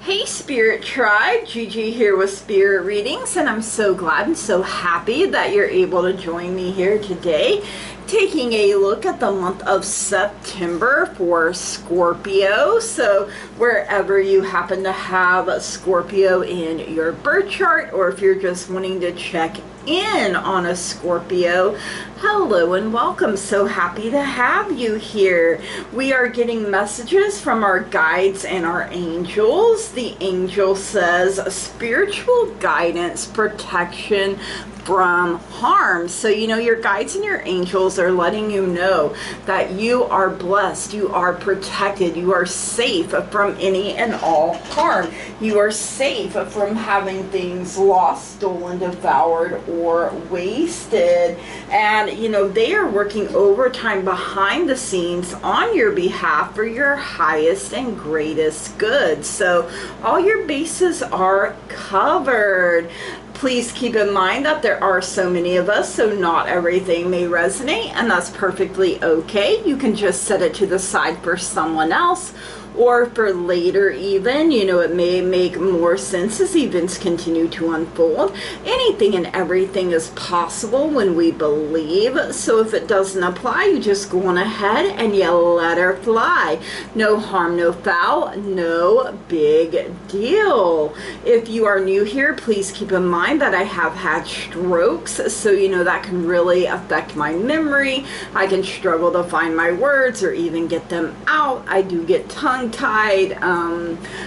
Hey Spirit Tribe, Gigi here with Spirit Readings, and I'm so glad and so happy that you're able to join me here today, taking a look at the month of September for Scorpio. So wherever you happen to have Scorpio in your birth chart, or if you're just wanting to check in on a Scorpio, hello and welcome. So happy to have you here. We are getting messages from our guides and our angels. The angel says spiritual guidance, protection from harm. So your guides and your angels are letting you know that you are blessed, you are protected, you are safe from any and all harm. You are safe from having things lost, stolen, devoured, or wasted. And they are working overtime behind the scenes on your behalf for your highest and greatest good. So all your bases are covered. Please keep in mind that there are so many of us, so not everything may resonate, and that's perfectly okay. You can just set it to the side for someone else, or for later even. It may make more sense as events continue to unfold. Anything and everything is possible when we believe. So if it doesn't apply, you just go on ahead and you let her fly. No harm, no foul, no big deal. If you are new here, please keep in mind that I have had strokes, so that can really affect my memory. I can struggle to find my words or even get them out. I do get tongue-tied.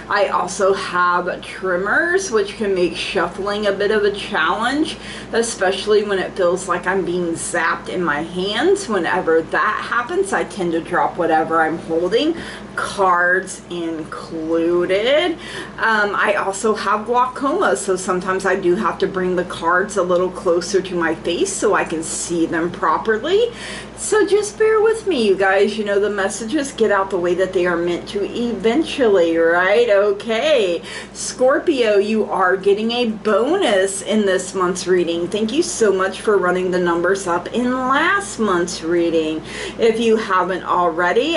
I also have tremors, which can make shuffling a bit of a challenge, especially when it feels like I'm being zapped in my hands. Whenever that happens, I tend to drop whatever I'm holding, cards included. I also have glaucoma, so sometimes I do have to bring the cards a little closer to my face so I can see them properly. So just bear with me, you guys. The messages get out the way that they are meant to eventually, right? Okay. Scorpio, you are getting a bonus in this month's reading. Thank you so much for running the numbers up in last month's reading. If you haven't already,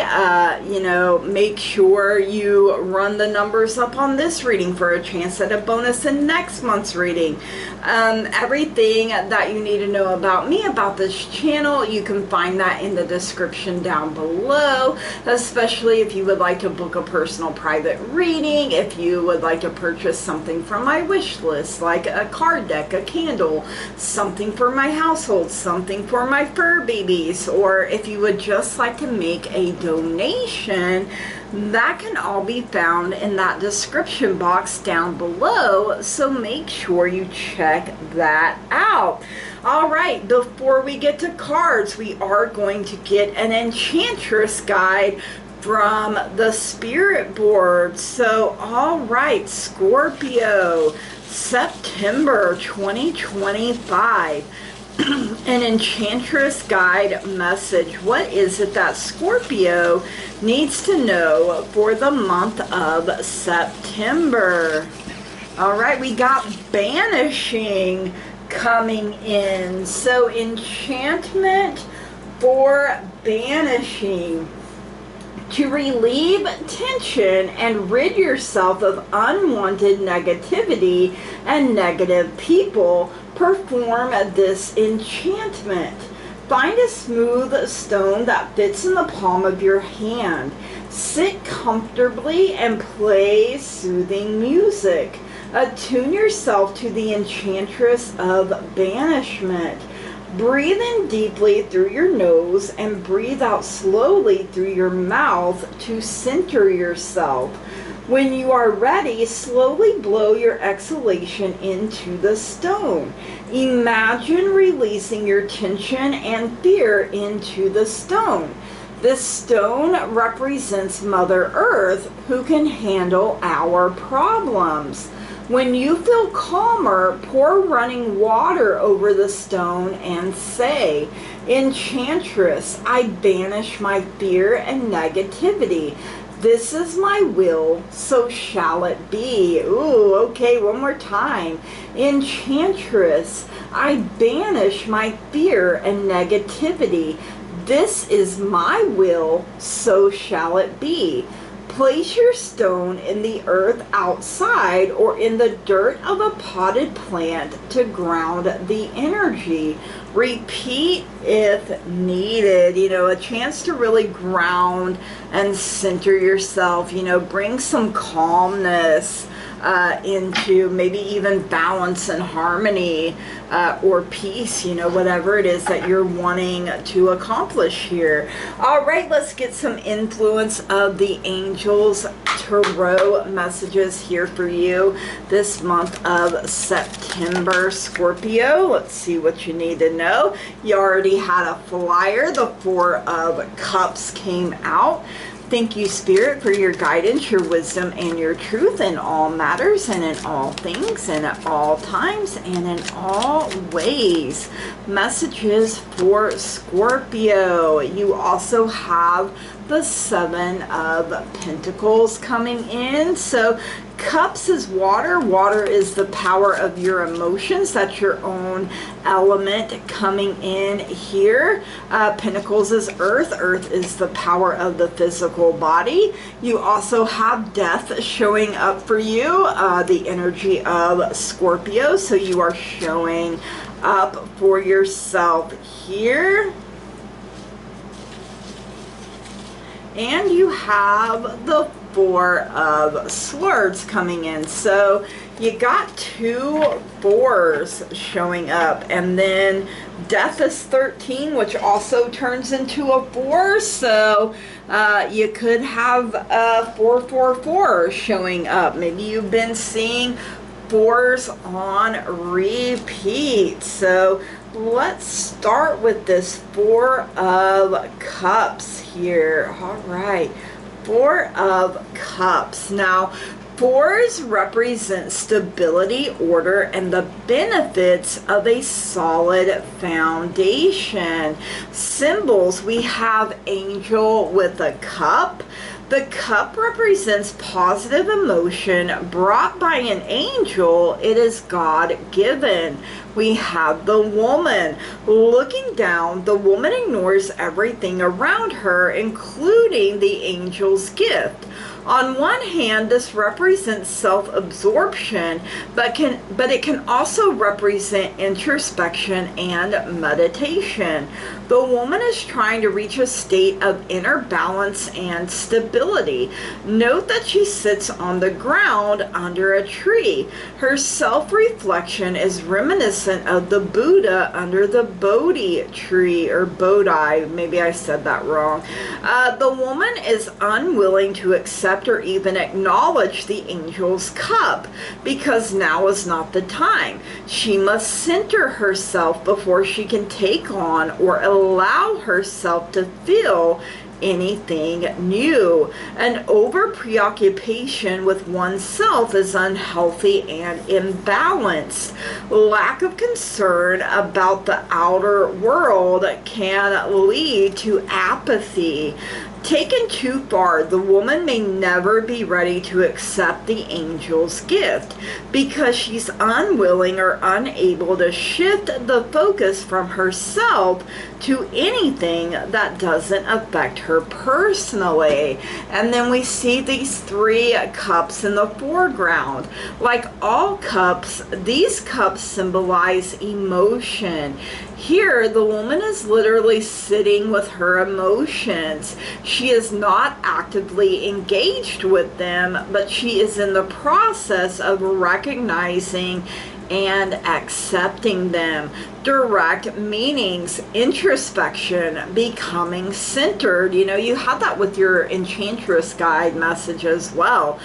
make sure you run the numbers up on this reading for a chance at a bonus in next month's reading. Everything that you need to know about me, about this channel, you can find that in the description down below, especially if you would like to book a personal private reading, if you would like to purchase something from my wish list, like a card deck, a candle, something for my household, something for my fur babies, or if you would just like to make a donation, that can all be found in that description box down below, so make sure you check that out. All right, before we get to cards, we are going to get an Enchantress guide from the spirit board. So, all right, Scorpio, September 2025. An Enchantress guide message. What is it that Scorpio needs to know for the month of September? All right, we got banishing coming in. So enchantment for banishing. To relieve tension and rid yourself of unwanted negativity and negative people, perform this enchantment. Find a smooth stone that fits in the palm of your hand. Sit comfortably and play soothing music. Attune yourself to the Enchantress of banishment. Breathe in deeply through your nose and breathe out slowly through your mouth to center yourself. When you are ready, slowly blow your exhalation into the stone. Imagine releasing your tension and fear into the stone. This stone represents Mother Earth, who can handle our problems. When you feel calmer, pour running water over the stone and say, Enchantress, I banish my fear and negativity. This is my will, so shall it be. Ooh, okay, one more time. Enchantress, I banish my fear and negativity. This is my will, so shall it be. Place your stone in the earth outside or in the dirt of a potted plant to ground the energy. Repeat if needed. You know, a chance to really ground and center yourself, you know, bring some calmness into maybe even balance and harmony or peace, you know, whatever it is that you're wanting to accomplish here. All right, let's get some influence of the angels tarot messages here for you this month of September, Scorpio. Let's see what you need to know. You already had a flyer. The Four of Cups came out. Thank you, Spirit, for your guidance, your wisdom, and your truth in all matters and in all things and at all times and in all ways. Messages for Scorpio. You also have the Seven of Pentacles coming in. So Cups is water. Water is the power of your emotions. That's your own element coming in here. Pentacles is earth. Earth is the power of the physical body. You also have death showing up for you, the energy of Scorpio. So you are showing up for yourself here. And you have the Four of Swords coming in. So you got two fours showing up, and then death is 13, which also turns into a 4. So you could have a 444 showing up. Maybe you've been seeing 4s on repeat. So let's start with this Four of Cups here. All right, Four of Cups. Now, 4s represent stability, order, and the benefits of a solid foundation. Symbols, we have angel with a cup. The cup represents positive emotion brought by an angel. It is God-given. We have the woman. Looking down, the woman ignores everything around her, including the angel's gift. On one hand, this represents self-absorption, but it can also represent introspection and meditation. The woman is trying to reach a state of inner balance and stability. Note that she sits on the ground under a tree. Her self-reflection is reminiscent of the Buddha under the Bodhi tree, or Bodhi, maybe I said that wrong. The woman is unwilling to accept or even acknowledge the angel's cup because now is not the time. She must center herself before she can take on or allow herself to feel anything new. An over preoccupation with oneself is unhealthy and imbalanced. Lack of concern about the outer world can lead to apathy. Taken too far, the woman may never be ready to accept the angel's gift because she's unwilling or unable to shift the focus from herself to anything that doesn't affect her personally. And then we see these 3 cups in the foreground. Like all cups, these cups symbolize emotion. Here, the woman is literally sitting with her emotions. She is not actively engaged with them, but she is in the process of recognizing and accepting them. Direct meanings, introspection, becoming centered. You know, you have that with your Enchantress guide message as well.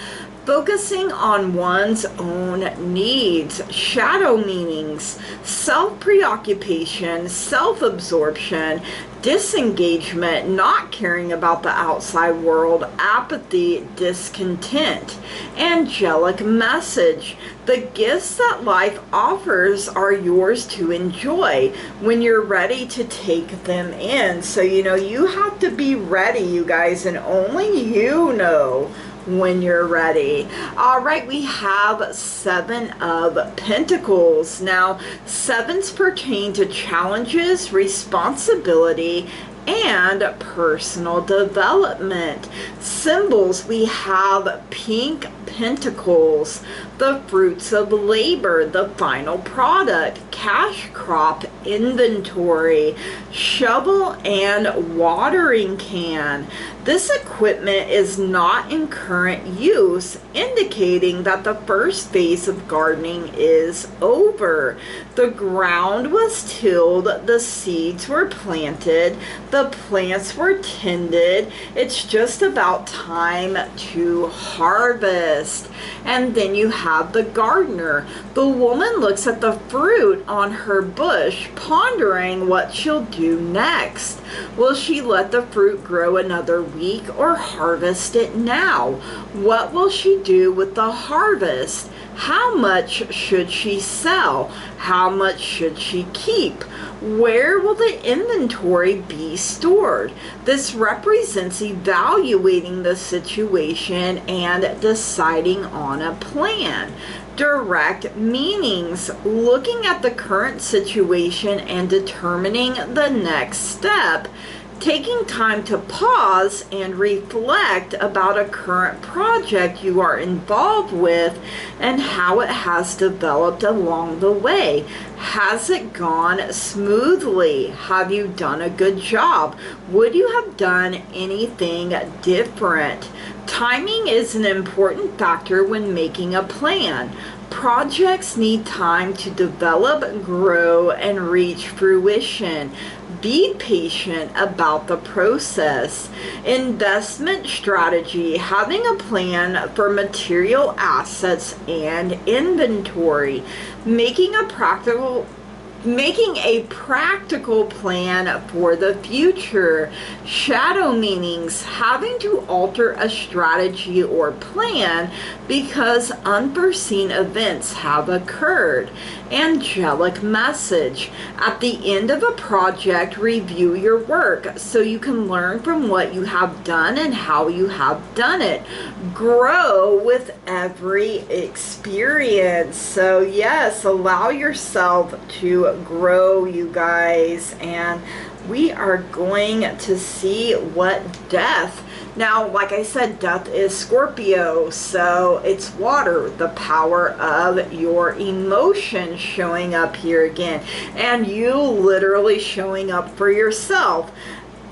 Focusing on one's own needs, shadow meanings, self-preoccupation, self-absorption, disengagement, not caring about the outside world, apathy, discontent. Angelic message. The gifts that life offers are yours to enjoy when you're ready to take them in. So, you know, you have to be ready, you guys, and only you know when you're ready. All right, we have 7 of Pentacles. Now, 7s pertain to challenges, responsibility, and personal development. Symbols, we have pink pentacles, the fruits of labor, the final product, cash crop, inventory, shovel, and watering can. This equipment is not in current use, indicating that the first phase of gardening is over. The ground was tilled, the seeds were planted, the plants were tended. It's just about time to harvest. And then you have the gardener. The woman looks at the fruit on her bush, pondering what she'll do next. Will she let the fruit grow another week or harvest it now? What will she do with the harvest? How much should she sell? How much should she keep? Where will the inventory be stored? This represents evaluating the situation and deciding on a plan. Direct meanings, looking at the current situation and determining the next step. Taking time to pause and reflect about a current project you are involved with and how it has developed along the way. Has it gone smoothly? Have you done a good job? Would you have done anything different? Timing is an important factor when making a plan. Projects need time to develop, grow, and reach fruition. Be patient about the process. Investment strategy, having a plan for material assets and inventory. Making a practical plan for the future. Shadow meanings, having to alter a strategy or plan because unforeseen events have occurred. Angelic message, at the end of a project, review your work so you can learn from what you have done and how you have done it. Grow with every experience. So yes, allow yourself to grow, you guys, and we are going to see what death. Now, like I said, death is Scorpio, so it's water, the power of your emotions showing up here again, and you literally showing up for yourself.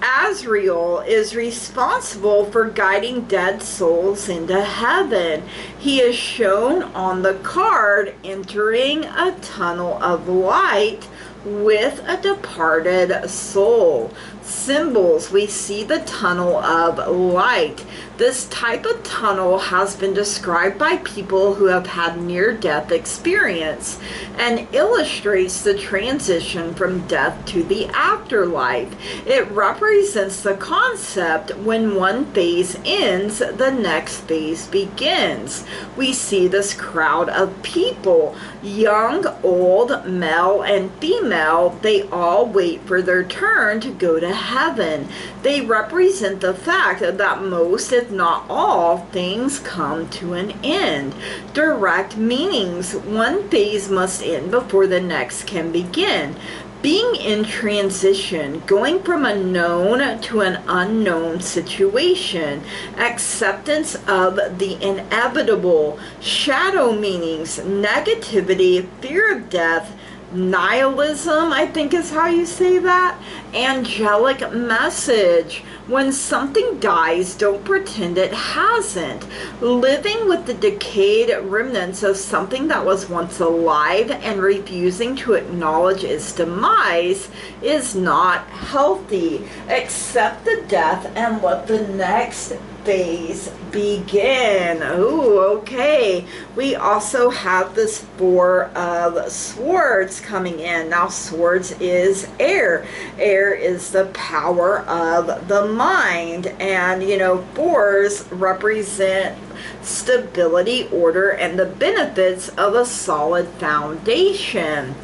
Azrael is responsible for guiding dead souls into heaven. He is shown on the card entering a tunnel of light with a departed soul. Symbols, we see the tunnel of light. This type of tunnel has been described by people who have had near-death experience and illustrates the transition from death to the afterlife. It represents the concept when one phase ends, the next phase begins. We see this crowd of people, young, old, male, and female. They all wait for their turn to go to heaven. They represent the fact that most, if not all, things come to an end. Direct meanings, one phase must end before the next can begin. Being in transition, going from a known to an unknown situation. Acceptance of the inevitable. Shadow meanings, negativity, fear of death, nihilism, I think is how you say that. Angelic message, when something dies, don't pretend it hasn't. Living with the decayed remnants of something that was once alive and refusing to acknowledge its demise is not healthy. Accept the death and let the next phase begin. Oh, okay. We also have this Four of Swords coming in. Now, Swords is air. Air is the power of the mind. And, you know, fours represent stability, order, and the benefits of a solid foundation.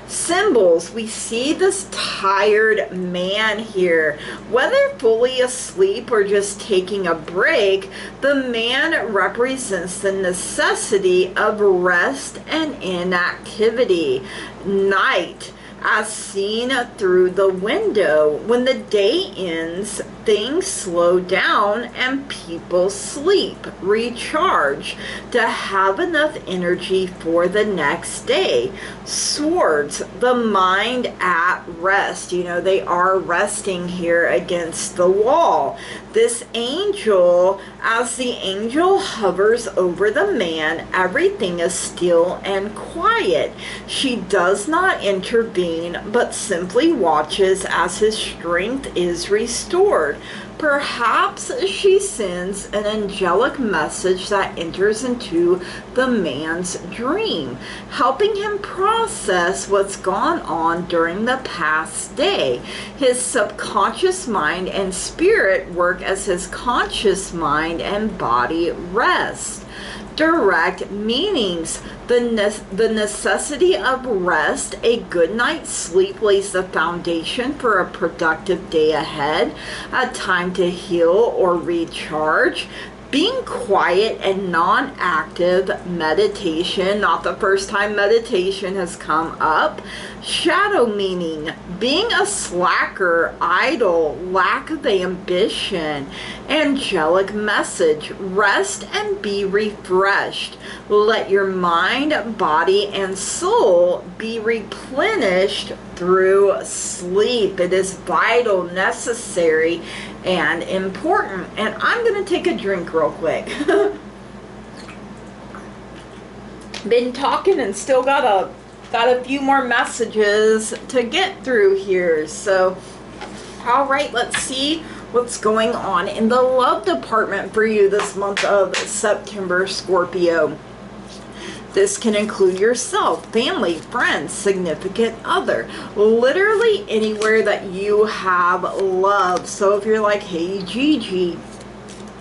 Symbols, we see this tired man here. Whether fully asleep or just taking a break, the man represents the necessity of rest and inactivity. Night, as seen through the window. When the day ends, things slow down and people sleep, recharge to have enough energy for the next day. Swords, the mind at rest. You know, they are resting here against the wall. This angel, as the angel hovers over the man, everything is still and quiet. She does not intervene, but simply watches as his strength is restored. Perhaps she sends an angelic message that enters into the man's dream, helping him process what's gone on during the past day. His subconscious mind and spirit work as his conscious mind and body rest. Direct meanings. The necessity of rest, a good night's sleep, lays the foundation for a productive day ahead, a time to heal or recharge. Being quiet and non-active, meditation, not the first time meditation has come up. Shadow meaning, being a slacker, idle, lack of ambition. Angelic message, rest and be refreshed. Let your mind, body, and soul be replenished through sleep. It is vital, necessary, and important. And I'm going to take a drink real quick. Been talking and still got a few more messages to get through here. So, all right, let's see what's going on in the love department for you this month of September, Scorpio. This can include yourself, family, friends, significant other, literally anywhere that you have love. So if you're like, hey, Gigi,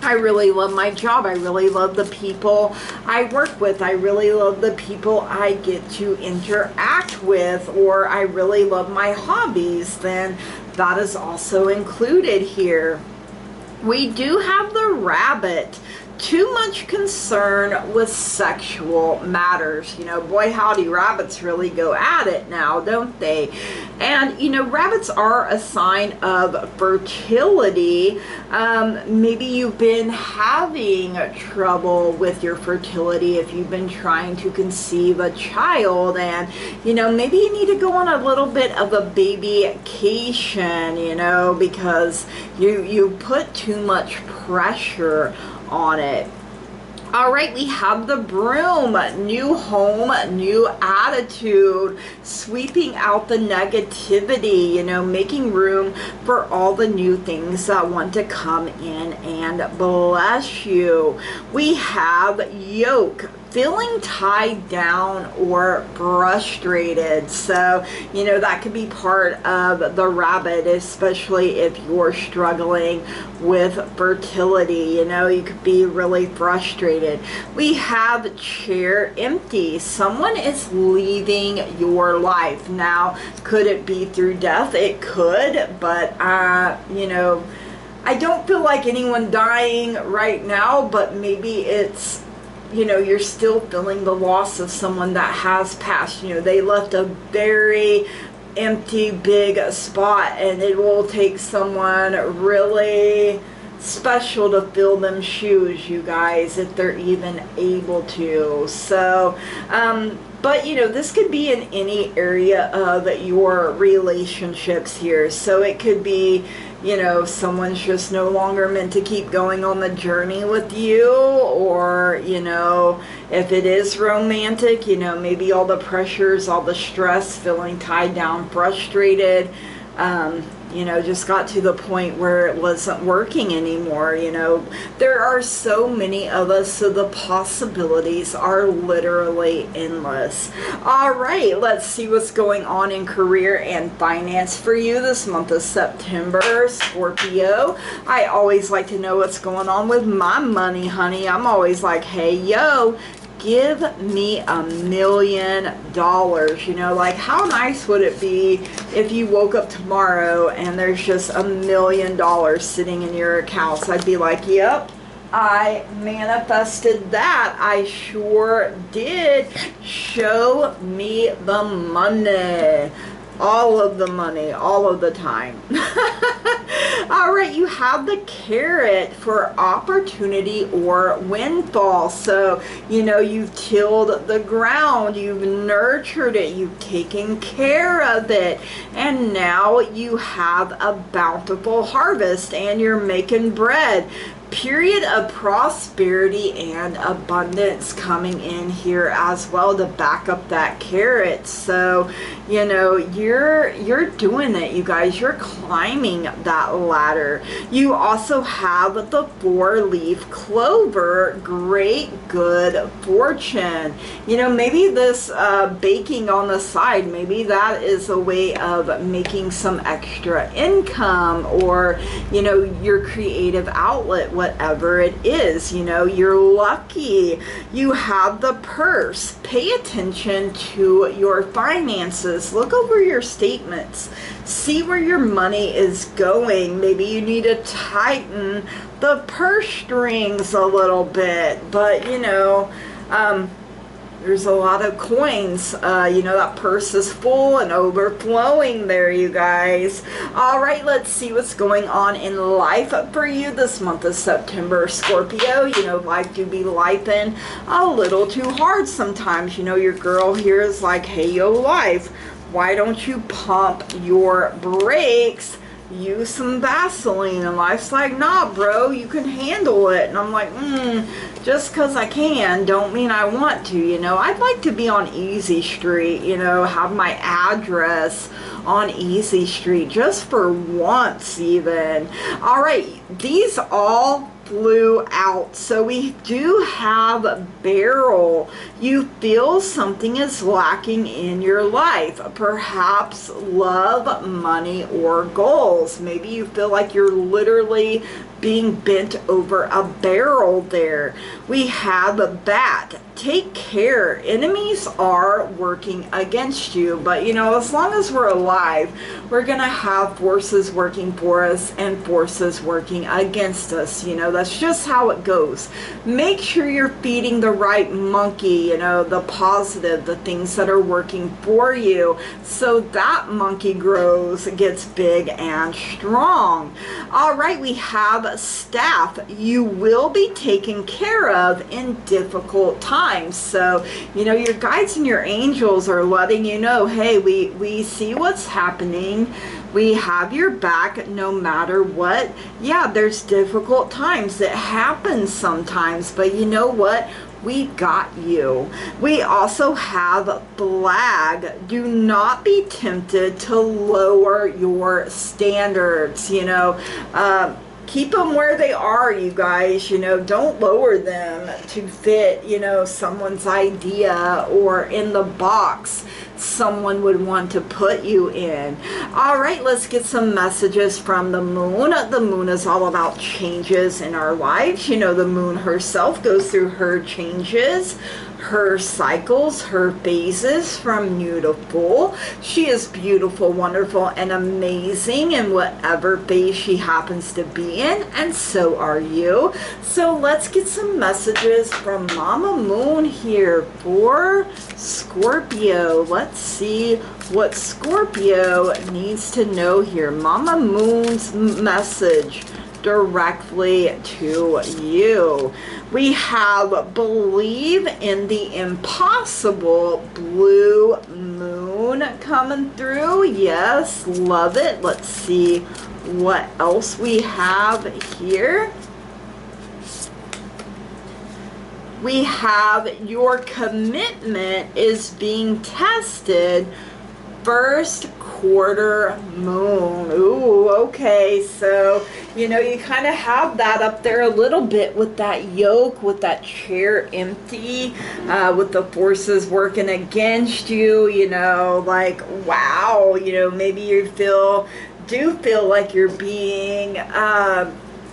I really love my job. I really love the people I work with. I really love the people I get to interact with, or I really love my hobbies, then that is also included here. We do have the rabbit. Too much concern with sexual matters. You know, boy howdy, rabbits really go at it now, don't they? And, you know, rabbits are a sign of fertility. Maybe you've been having trouble with your fertility if you've been trying to conceive a child, and, you know, maybe you need to go on a little bit of a babycation, you know, because you put too much pressure on it. All right, we have the broom. New home, new attitude, sweeping out the negativity, you know, making room for all the new things that want to come in and bless you. We have yoke. Feeling tied down or frustrated. So, you know, that could be part of the rabbit, especially if you're struggling with fertility. You know, you could be really frustrated. We have chair empty. Someone is leaving your life. Now, could it be through death? It could, but, you know, I don't feel like anyone dying right now, but maybe it's, you know, you're still feeling the loss of someone that has passed. You know, they left a very empty, big spot, and it will take someone really special to fill them shoes, you guys, if they're even able to. So, but, you know, this could be in any area of your relationships here. So it could be, you know, someone's just no longer meant to keep going on the journey with you, or, you know, if it is romantic, you know, maybe all the pressures, all the stress, feeling tied down, frustrated, you know, just got to the point where it wasn't working anymore. You know, there are so many of us, so the possibilities are literally endless. All right, let's see what's going on in career and finance for you this month of September, Scorpio. I always like to know what's going on with my money, honey. I'm always like, hey, yo, give me $1 million. You know, like, how nice would it be if you woke up tomorrow and there's just $1 million sitting in your account? So I'd be like, yep, I manifested that. I sure did. Show me the money. all of the money, all of the time. All right, you have the carrot for opportunity or windfall. So, you know, you've tilled the ground, you've nurtured it, you've taken care of it, and now you have a bountiful harvest and you're making bread. Period of prosperity and abundance coming in here as well to back up that carrot. So, you know, you're doing it, you guys. You're climbing that ladder. You also have the 4-leaf clover. Great good fortune. You know, maybe this baking on the side, maybe that is a way of making some extra income, or, you know, your creative outlet, whatever it is. You know, you're lucky. You have the purse. Pay attention to your finances. Look over your statements. See where your money is going. Maybe you need to tighten the purse strings a little bit, but you know, there's a lot of coins. You know, that purse is full and overflowing there, you guys. All right, let's see what's going on in life for you this month of September, Scorpio. You know, life do be lifing a little too hard sometimes. You know, your girl here is like, hey, yo, life, why don't you pump your brakes? Use some Vaseline. And life's like, nah, bro, you can handle it. And I'm like, just because I can don't mean I want to. You know, I'd like to be on Easy Street, you know, have my address on Easy Street just for once even. All right, these all flew out. So we do have barrel. You feel something is lacking in your life, perhaps love, money, or goals. Maybe you feel like you're literally being bent over a barrel there. We have a bat. Take care. Enemies are working against you, but you know, as long as we're alive, we're gonna have forces working for us and forces working against us. You know, that's just how it goes. Make sure you're feeding the right monkey, you know, the positive, the things that are working for you, so that monkey grows, gets big and strong. All right, we have staff. You will be taken care of in difficult times. So, you know, your guides and your angels are letting you know, hey, we see what's happening. We have your back no matter what. Yeah, there's difficult times. It happens sometimes, but you know what? We got you. We also have flag. Do not be tempted to lower your standards, you know. Keep them where they are, you guys. You know, don't lower them to fit, you know, someone's idea or in the box someone would want to put you in. All right, let's get some messages from the moon. The moon is all about changes in our lives. You know, the moon herself goes through her changes, her cycles, her phases from new to full. She is beautiful, wonderful, and amazing in whatever phase she happens to be in, and so are you. So let's get some messages from Mama Moon here for Scorpio. Let's see what Scorpio needs to know here. Mama Moon's message directly to you. We have believe in the impossible. Blue moon coming through. Yes, love it. Let's see what else we have here. We have your commitment is being tested. First quarter moon. Ooh, okay. So, you know, you kind of have that up there a little bit with that yoke, with that chair empty, with the forces working against you, you know, like, wow, you know, maybe you do feel like you're being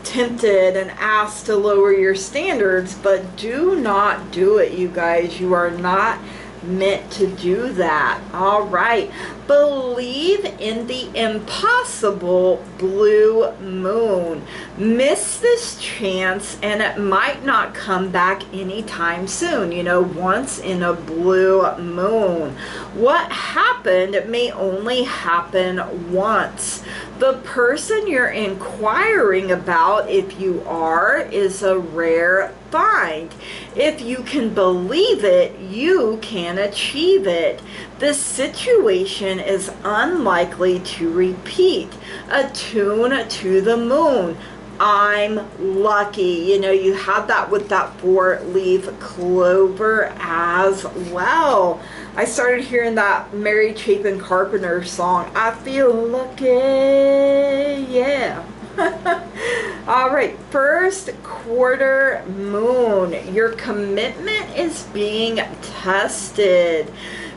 tempted and asked to lower your standards, but do not do it, you guys. You are not meant to do that. All right. Believe in the impossible blue moon. Miss this chance and it might not come back anytime soon. You know, once in a blue moon. What happened may only happen once. The person you're inquiring about, if you are, is a rare find. If you can believe it, you can achieve it. This situation is unlikely to repeat. Attune to the moon. I'm lucky. You know, you had that with that 4-leaf clover as well. I started hearing that Mary Chapin Carpenter song, I feel lucky, yeah. All right, first quarter moon. Your commitment is being tested.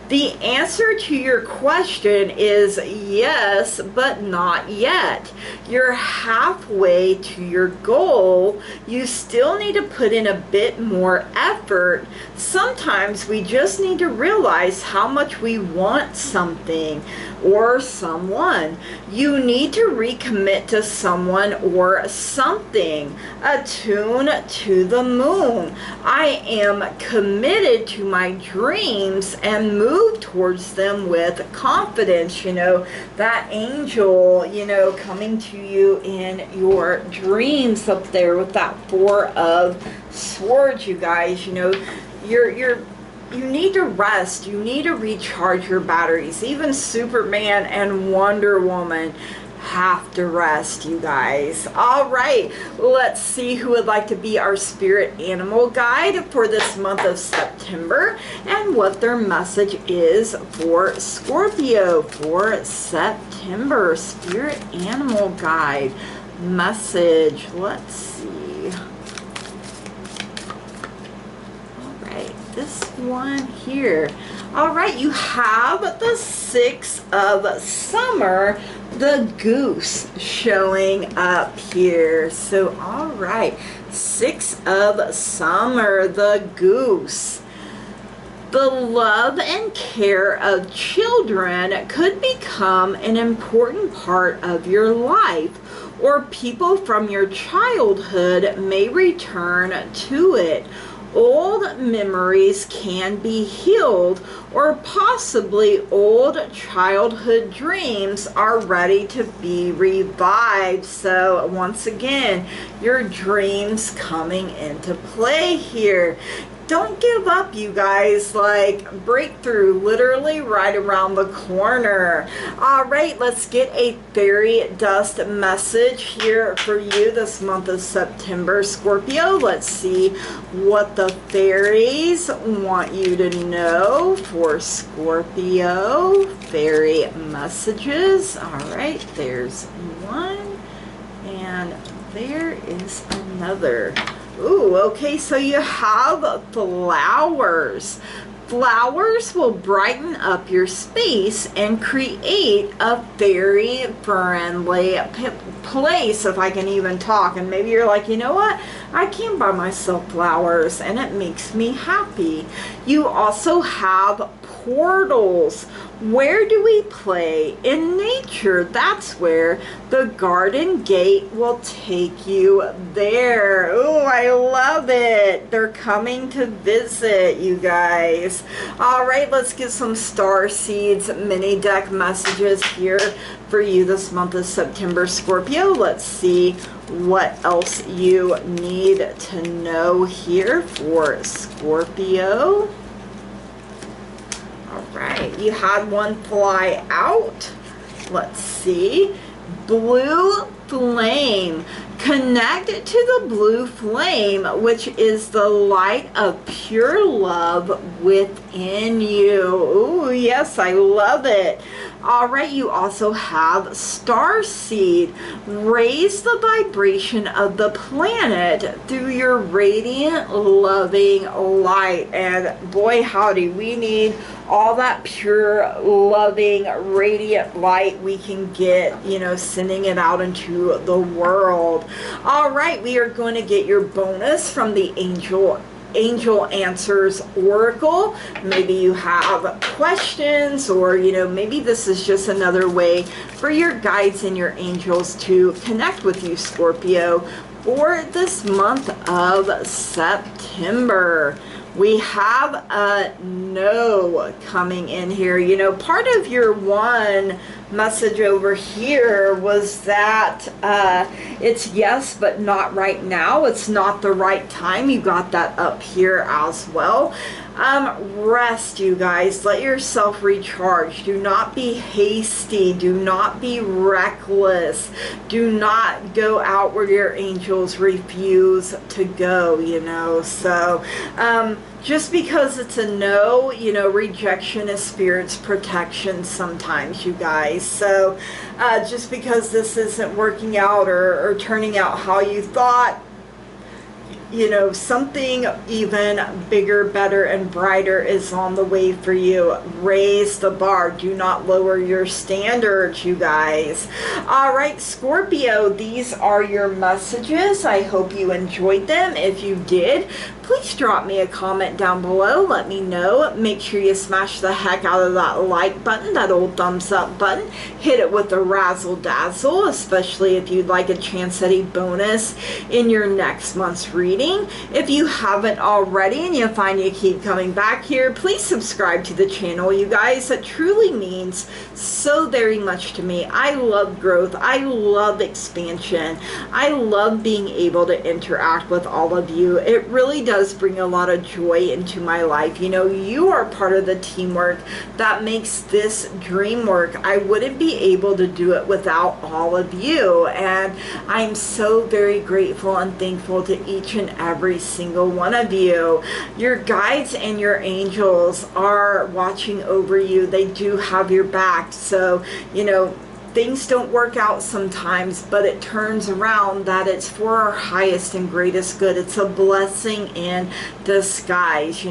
The answer to your question is yes, but not yet. You're halfway to your goal. You still need to put in a bit more effort. Sometimes we just need to realize how much we want something or someone. You need to recommit to someone or something. Attune to the moon. I am committed to my dreams and move towards them with confidence. You know, that angel, you know, coming to you in your dreams up there with that 4 of Swords, you guys. You know, you need to rest. You need to recharge your batteries. Even Superman and Wonder Woman have to rest, you guys. All right, let's see who would like to be our spirit animal guide for this month of September and what their message is for Scorpio for September. Spirit animal guide message. Let's see. All right, this one here. All right, you have the 6 of Summer, the goose, showing up here. So, all right, 6 of Summer, the goose. The love and care of children could become an important part of your life, or people from your childhood may return to it. Old memories can be healed, or possibly old childhood dreams are ready to be revived. So once again, your dreams coming into play here. Don't give up, you guys. Like, breakthrough literally right around the corner. All right, let's get a fairy dust message here for you this month of September, Scorpio. Let's see what the fairies want you to know for Scorpio. Fairy messages. All right, there's one, and there is another. Ooh, okay, so you have flowers. Flowers will brighten up your space and create a very friendly place, if I can even talk. And maybe you're like, you know what? I can buy myself flowers and it makes me happy. You also have portals. Where do we play? In nature. That's where the garden gate will take you there. Oh, I love it. They're coming to visit, you guys. All right, let's get some star seeds mini deck messages here for you this month of September, Scorpio. Let's see what else you need to know here for Scorpio. All right, you had one fly out. Let's see. Blue flame. Connect to the blue flame, which is the light of pure love within you. Ooh, yes, I love it. All right, you also have star seed. Raise the vibration of the planet through your radiant, loving light. And boy, howdy, we need all that pure, loving, radiant light we can get, you know, sending it out into the world. All right, we are going to get your bonus from the angel Angel Answers Oracle. Maybe you have questions, or maybe this is just another way for your guides and your angels to connect with you, Scorpio, for this month of September. We have a no coming in here. Part of your one message over here was that it's yes, but not right now. It's not the right time. You got that up here as well. Rest, you guys. Let yourself recharge. Do not be hasty. Do not be reckless. Do not go out where your angels refuse to go, So, just because it's a no, rejection is Spirit's protection sometimes, you guys. So, just because this isn't working out or turning out how you thought, something even bigger, better, and brighter is on the way for you. Raise the bar. Do not lower your standards, you guys. All right, Scorpio, these are your messages. I hope you enjoyed them. If you did, please drop me a comment down below. Let me know. Make sure you smash the heck out of that like button, that old thumbs up button. Hit it with a razzle dazzle, especially if you'd like a chance at a bonus in your next month's reading. If you haven't already and you find you keep coming back here, please subscribe to the channel, you guys. That truly means so very much to me. I love growth. I love expansion. I love being able to interact with all of you. It really does bring a lot of joy into my life. You are part of the teamwork that makes this dream work. I wouldn't be able to do it without all of you, and I'm so very grateful and thankful to each and every single one of you. Your guides and your angels are watching over you. They do have your back. So, things don't work out sometimes, but it turns around that it's for our highest and greatest good. It's a blessing in disguise,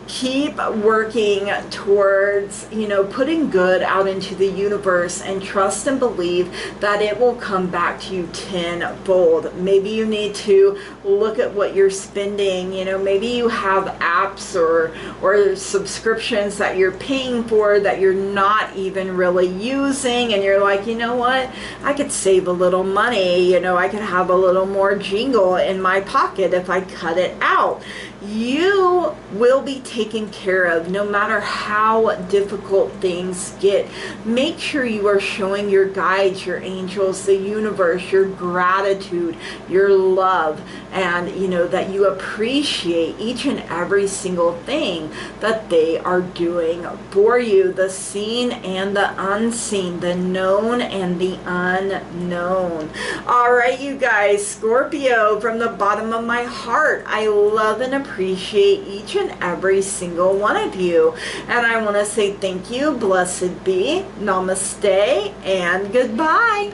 Keep working towards, putting good out into the universe, and trust and believe that it will come back to you tenfold. Maybe you need to look at what you're spending. Maybe you have apps or subscriptions that you're paying for that you're not even really using, and you're like, you know what? I could save a little money. I could have a little more jingle in my pocket if I cut it out. You will be taken care of no matter how difficult things get. Make sure you are showing your guides, your angels, the universe, your gratitude, your love, and that you appreciate each and every single thing that they are doing for you, the seen and the unseen, the known and the unknown. All right, you guys, Scorpio, from the bottom of my heart, I love and appreciate each and every single one of you, and I want to say thank you, blessed be, namaste, and goodbye.